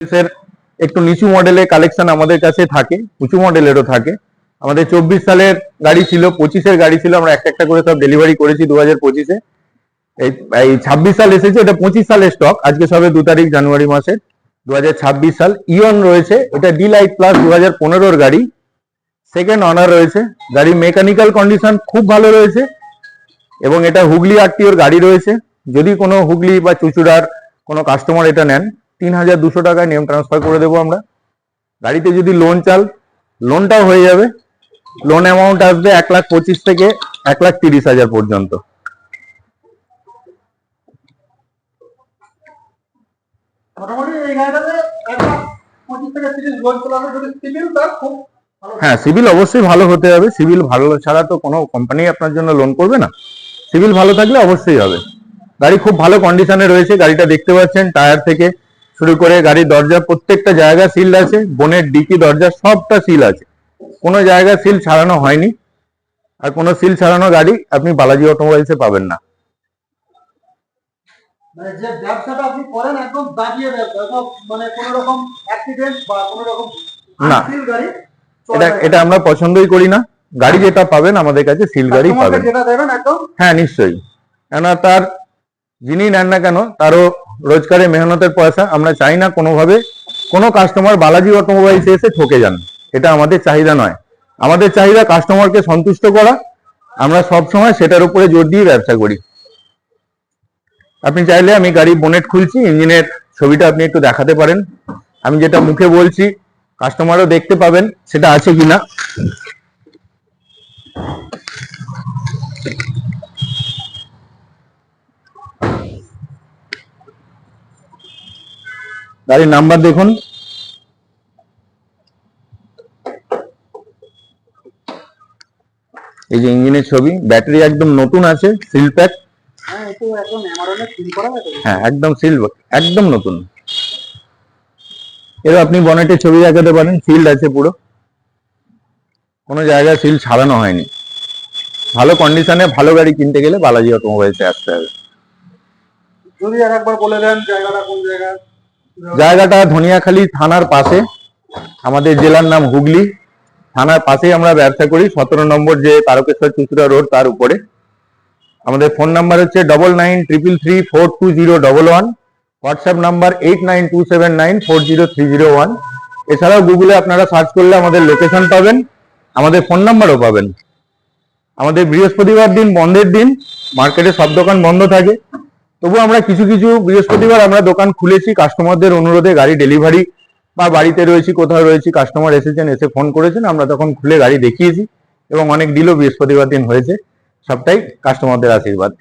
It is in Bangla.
এর একটু নিচু মডেলের কালেকশন আমাদের কাছে থাকে, উঁচু মডেলেরও থাকে। আমাদের 24 সালের গাড়ি ছিল, 25-এর গাড়ি ছিল, আমরা একটা একটা করে সব ডেলিভারি করেছি 2025-এ। এই 26 সাল এসেছে, এটা 25 সালের স্টক। আজকে সবে 2 তারিখ জানুয়ারি মাসের 2026 সাল। ইয়ন রয়েছে, এটা ডি লাইট প্লাস 2015-এর গাড়ি, সেকেন্ড অনার রয়েছে। গাড়ি মেকানিক্যাল কন্ডিশন খুব ভালো রয়েছে এবং এটা হুগলি আরটিওর গাড়ি রয়েছে। যদি কোনো হুগলি বা চুচুড়ার কোনো কাস্টমার এটা নেন, 3200 টাকায় নেম ট্রান্সফার করে দেবো আমরা। গাড়িতে যদি লোন চাল, লোনটাও হয়ে যাবে। লোন অ্যামাউন্ট আসবে 1,25,000 থেকে 1,30,000 পর্যন্ত। হ্যাঁ, সিভিল অবশ্যই ভালো হতে হবে। সিভিল ভালো ছাড়া তো কোনো কোম্পানি আপনার জন্য লোন করবে না। সিভিল ভালো থাকলে অবশ্যই হবে। গাড়ি খুব ভালো কন্ডিশনে রয়েছে, গাড়িটা দেখতে পাচ্ছেন। টায়ার থেকে শুরু করে গাড়ির দরজা প্রত্যেকটা জায়গা সিল আছে, বোনের ডিকি দরজা সবটা সিল আছে, কোনো জায়গা সিল ছাড়ানো হয়নি। আর কোনো সিল ছাড়ানো গাড়ি আপনি বালাজি অটোমোবাইলসে পাবেন না। মানে যে ব্যবসাটা আপনি করেন একদম দাঁড়িয়ে ব্যবসা, মানে কোনো রকম অ্যাক্সিডেন্ট বা কোনো রকম না, গাড়ি এটা আমরা পছন্দই করি না। গাড়ি যেটা পাবেন আমাদের কাছে সিল গাড়ি পাবেন। যেটা দেবেন একদম, হ্যাঁ নিশ্চয়ই, কেননা তার যিনি নেন না কেন তারও রোজগারে মেহনতের পয়সা। আমরা চাই না কোনোভাবে কোনো কাস্টমার বালাজি অটোমোবাইলসে এসে ঠকে যান, এটা আমাদের চাহিদা নয়। আমাদের চাহিদা কাস্টমারকে সন্তুষ্ট করা। আমরা সব সময় সেটার উপরে জোর দিয়ে ব্যবসা করি। আপনি চাইলে আমি গাড়ি বোনেট খুলছি, ইঞ্জিনের ছবিটা আপনি একটু দেখাতে পারেন। আমি যেটা মুখে বলছি কাস্টমারও দেখতে পাবেন সেটা আছে কিনা। গাড়ির নাম্বার দেখুন, এই যে ইঞ্জিনের ছবি, ব্যাটারি একদম নতুন আছে, সিল প্যাক। হ্যাঁ একদম সিল, একদম নতুন। এবার আপনি বনেটের ছবি দেখাতে পারেন, সিল্ড আছে পুরো, কোনো জায়গায় সিল ছাড়ানো হয়নি। ভালো কন্ডিশনে ভালো গাড়ি কিনতে গেলে বালাজি অটোমোবাইলসে আসতে হবে। যদি আরেকবার বলে দেন জায়গাটা কোন জায়গা? জায়গাটা ধনিয়াখালী থানার পাশে, আমাদের জেলার নাম হুগলি, থানার পাশেই আমরা ব্যবসা করি। 17 নম্বর যে তারকেশ্বর চুচুড়া রোড তার উপরে। আমাদের ফোন নাম্বার হচ্ছে 9933342011, হোয়াটসঅ্যাপ নাম্বার 8927940301। এছাড়াও গুগলে আপনারা সার্চ করলে আমাদের লোকেশন পাবেন, আমাদের ফোন নাম্বারও পাবেন। আমাদের বৃহস্পতিবার দিন বন্ধের দিন, মার্কেটে সব দোকান বন্ধ থাকে, তবু আমরা কিছু কিছু বৃহস্পতিবার আমরা দোকান খুলেছি। কাস্টমারদের অনুরোধে গাড়ি ডেলিভারি বা বাড়িতে রয়েছি, কোথাও রয়েছি, কাস্টমার এসেছেন, এসে ফোন করেছেন, আমরা তখন খুলে গাড়ি দেখিয়েছি এবং অনেক ডিলও বৃহস্পতিবার দিন হয়েছে। সবটাই কাস্টমারদের আশীর্বাদ।